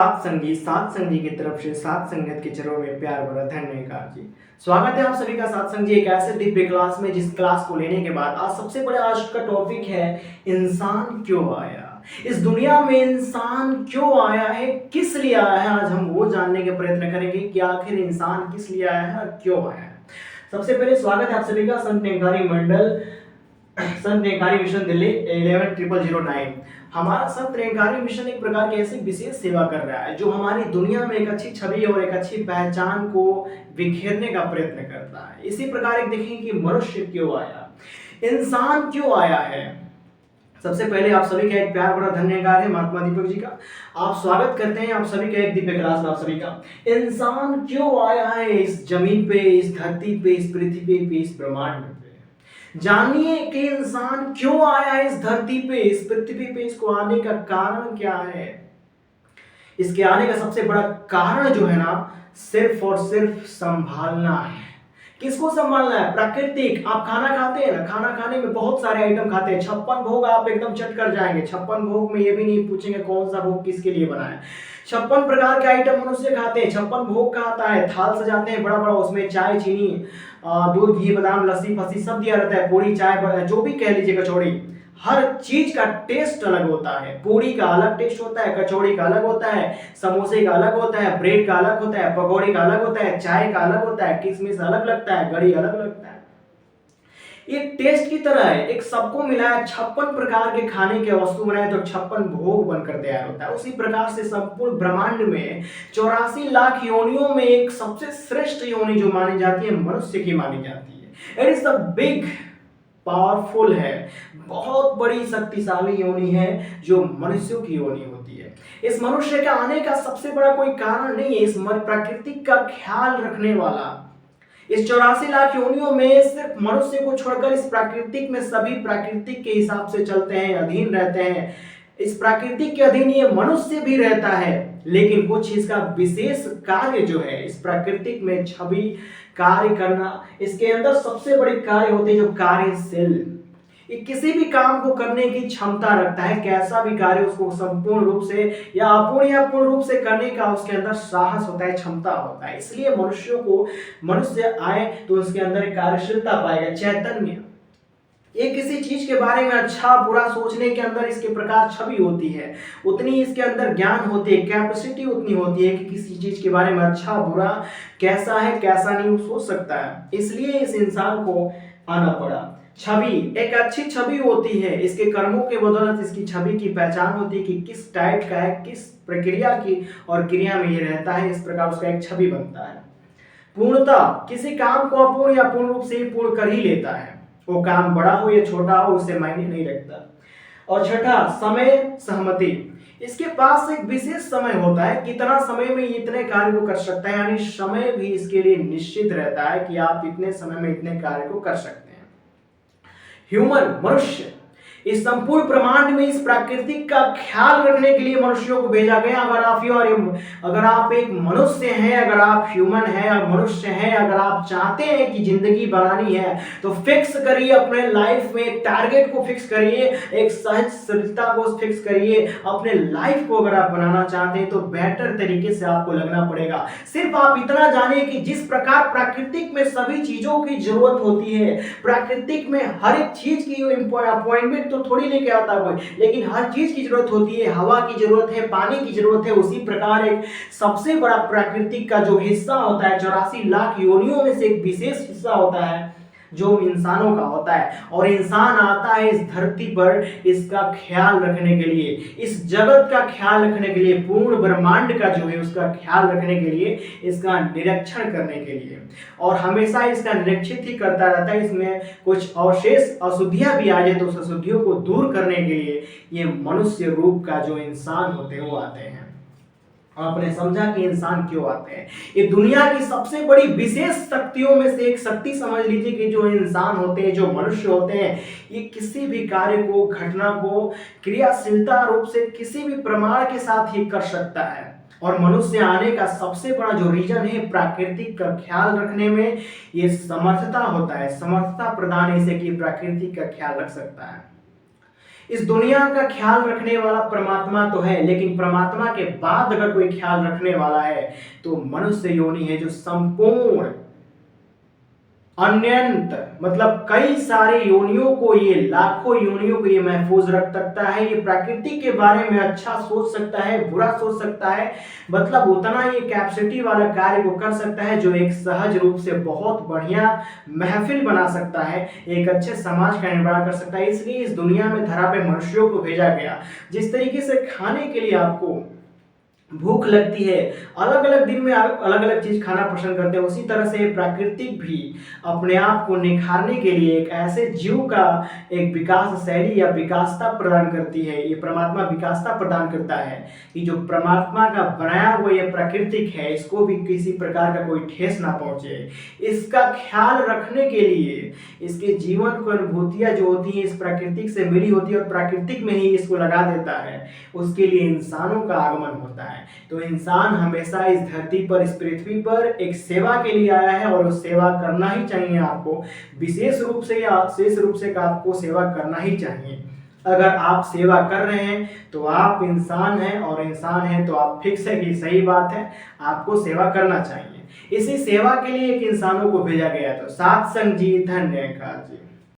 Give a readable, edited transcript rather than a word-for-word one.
सात संगी की तरफ से सात संगत के चरणों में प्यार भरा धन्यवाद जी। स्वागत है आप सभी का सात संग जी एक ऐसे दिव्य क्लास में जिस क्लास को लेने के बाद आज सबसे बड़ा आज का टॉपिक है इंसान क्यों आया। इस दुनिया में इंसान क्यों आया है, किस लिए आया है, आज हम वो जानने के प्रयत्न करेंगे कि आखिर इंसान किस लिए आया है और क्यों आया है। सबसे पहले स्वागत है आप सभी का संत निरंकारी मंडल, संत निरंकारी मिशन दिल्ली 11009। हमारा संत निरंकारी मिशन एक प्रकार की ऐसी विशेष सेवा कर रहा है जो हमारी दुनिया में एक अच्छी छवि और एक अच्छी पहचान को बिखेरने का प्रयत्न करता है। इसी प्रकार एक देखें कि मनुष्य क्यों आया, इंसान क्यों आया है। सबसे पहले आप सभी का एक प्यार भरा धन्यवाद है महात्मा दीपक जी का। आप स्वागत करते हैं आप सभी का एक दिव्य क्लास में। आप सभी का इंसान क्यों आया है इस जमीन पे, इस धरती पे, इस पृथ्वी पे, इस ब्रह्मांड पे। जानिए कि इंसान क्यों आया है इस धरती पे, इस पृथ्वी पे। इसको आने का कारण क्या है। इसके आने का सबसे बड़ा कारण जो है ना, सिर्फ और सिर्फ संभालना है। किसको संभालना है? प्राकृतिक। आप खाना खाते हैं ना, खाना खाने में बहुत सारे आइटम खाते हैं। 56 भोग आप एकदम चट कर जाएंगे। 56 भोग में ये भी नहीं पूछेंगे कौन सा भोग किसके लिए बना है। 56 प्रकार के आइटम मनुष्य खाते हैं। 56 भोग का आता है, थाल सजाते हैं बड़ा बड़ा, उसमें चाय, चीनी, दूध, घी, बादाम, लस्सी फस्सी सब दिया रहता है। पूरी, चाय, जो भी कह लीजिए, कचौड़ी, हर चीज का टेस्ट अलग होता है। पूरी का अलग टेस्ट होता है, कचौड़ी का अलग होता है, समोसे का अलग होता है, ब्रेड का अलग होता है, पकौड़े का अलग होता है, चाय का अलग होता है, किशमिश अलग लगता है, गरी अलग लगता है। एक टेस्ट की तरह है, एक सबको मिलाया 56 प्रकार के खाने के वस्तु बनाए तो 56 भोग बनकर तैयार होता है। उसी प्रकार से संपूर्ण ब्रह्मांड में 84 लाख योनियों में एक सबसे श्रेष्ठ योनि जो मानी जाती है मनुष्य की मानी जाती है। It is the big powerful है, बहुत बड़ी शक्तिशाली योनि है जो मनुष्यों की योनि होती है। इस मनुष्य के आने का सबसे बड़ा कोई कारण नहीं है, इस प्रकृति का ख्याल रखने वाला। इस 84 लाख योनियों में सिर्फ मनुष्य को छोड़कर इस प्राकृतिक में सभी प्राकृतिक के हिसाब से चलते हैं, अधीन रहते हैं। इस प्राकृतिक के अधीन ये मनुष्य भी रहता है, लेकिन कुछ इसका विशेष कार्य जो है इस प्राकृतिक में छवि कार्य करना, इसके अंदर सबसे बड़ी कार्य होते हैं जो कार्यशील। ये किसी भी काम को करने की क्षमता रखता है, कैसा भी कार्य उसको संपूर्ण रूप से या अपूर्ण रूप से करने का उसके अंदर साहस होता है, क्षमता होता है। इसलिए मनुष्य आए तो उसके अंदर एक कार्यशीलता पाएगा, चैतन्य। ये किसी चीज के बारे में अच्छा बुरा सोचने के अंदर इसके प्रकार छवि होती है, उतनी इसके अंदर ज्ञान होती है, कैपेसिटी उतनी होती है कि किसी चीज के बारे में अच्छा बुरा कैसा है कैसा नहीं सोच सकता है। इसलिए इस इंसान को आना पड़ा। छवि एक अच्छी छवि होती है, इसके कर्मों के बदौलत इसकी छवि की पहचान होती है कि किस टाइप का है, किस प्रक्रिया की और क्रिया में ये रहता है। इस प्रकार उसका एक छवि बनता है। पूर्णता, किसी काम को अपूर्ण या पूर्ण रूप से ही पूर्ण कर ही लेता है, वो काम बड़ा हो या छोटा हो उससे मायने नहीं रखता। और छठा, समय सहमति। इसके पास एक विशेष समय होता है, कितना समय में इतने कार्य को कर सकता है, यानी समय भी इसके लिए निश्चित रहता है कि आप इतने समय में इतने कार्य को कर सकते हैं। ह्यूमन, मनुष्य, इस संपूर्ण ब्रह्मांड में इस प्राकृतिक का ख्याल रखने के लिए मनुष्यों को भेजा गया। अगर आप एक मनुष्य हैं, अगर आप ह्यूमन हैं और मनुष्य हैं, अगर आप चाहते हैं कि जिंदगी बनानी है तो फिक्स करिए अपने लाइफ में, एक टारगेट को फिक्स करिए, एक सहजता को फिक्स करिए। अपने लाइफ को अगर आप बनाना चाहते हैं तो बेहतर तरीके से आपको लगना पड़ेगा। सिर्फ आप इतना जानिए कि जिस प्रकार प्राकृतिक में सभी चीजों की जरूरत होती है, प्राकृतिक में हर एक चीज की अपॉइंटमेंट तो थोड़ी लेके आता कोई, लेकिन हर चीज की जरूरत होती है। हवा की जरूरत है, पानी की जरूरत है। उसी प्रकार एक सबसे बड़ा प्राकृतिक का जो हिस्सा होता है 84 लाख योनियों में से एक विशेष हिस्सा होता है जो इंसानों का होता है। और इंसान आता है इस धरती पर इसका ख्याल रखने के लिए, इस जगत का ख्याल रखने के लिए, पूर्ण ब्रह्मांड का जो है उसका ख्याल रखने के लिए, इसका निरीक्षण करने के लिए। और हमेशा इसका निरीक्षित ही करता रहता है। इसमें कुछ अवशेष अशुद्धियां भी आ जाए तो उस अशुद्धियों को दूर करने के लिए ये मनुष्य रूप का जो इंसान होते हैं वो आते हैं। आपने समझा कि इंसान क्यों आते हैं। ये दुनिया की सबसे बड़ी विशेष शक्तियों में से एक शक्ति समझ लीजिए कि जो इंसान होते हैं, जो मनुष्य होते हैं, ये किसी भी कार्य को, घटना को क्रियाशीलता रूप से किसी भी प्रमाण के साथ ही कर सकता है। और मनुष्य आने का सबसे बड़ा जो रीजन है प्राकृतिक का ख्याल रखने में, ये समर्थता होता है, समर्थता प्रदान इसे कि प्राकृतिक का ख्याल रख सकता है। इस दुनिया का ख्याल रखने वाला परमात्मा तो है, लेकिन परमात्मा के बाद अगर कोई ख्याल रखने वाला है तो मनुष्य योनि है, जो संपूर्ण अनंत मतलब कई सारे योनियों को, ये लाखों योनियों को ये महफूज रख सकता है। ये प्रकृति के बारे में अच्छा सोच सकता है, बुरा सोच सकता है, मतलब उतना ये कैपेसिटी वाला कार्य को कर सकता है जो एक सहज रूप से बहुत बढ़िया महफिल बना सकता है, एक अच्छे समाज का निर्माण कर सकता है। इसलिए इस दुनिया में धरा पे मनुष्यों को भेजा गया। जिस तरीके से खाने के लिए आपको भूख लगती है, अलग अलग दिन में आप अलग अलग चीज खाना पसंद करते हैं, उसी तरह से प्राकृतिक भी अपने आप को निखारने के लिए एक ऐसे जीव का एक विकास शैली या विकासता प्रदान करती है। ये परमात्मा विकासता प्रदान करता है कि जो परमात्मा का बनाया हुआ ये प्राकृतिक है, इसको भी किसी प्रकार का कोई ठेस ना पहुंचे, इसका ख्याल रखने के लिए इसके जीवन को अनुभूतियां जो होती हैं इस प्राकृतिक से मिली होती है और प्राकृतिक में ही इसको लगा देता है, उसके लिए इंसानों का आगमन होता है। तो इंसान हमेशा इस धरती पर, इस पृथ्वी पर एक सेवा के लिए आया है और सेवा करना ही चाहिए आपको, विशेष रूप से या शेष रूप से आपको सेवा करना ही चाहिए। अगर आप सेवा कर रहे हैं तो आप इंसान हैं, और इंसान हैं तो आप फिक्स है कि सही बात है, आपको सेवा करना चाहिए। इसी सेवा के लिए एक इंसानों को भेजा गया। तो सात संग जी, धन्यवाद जी।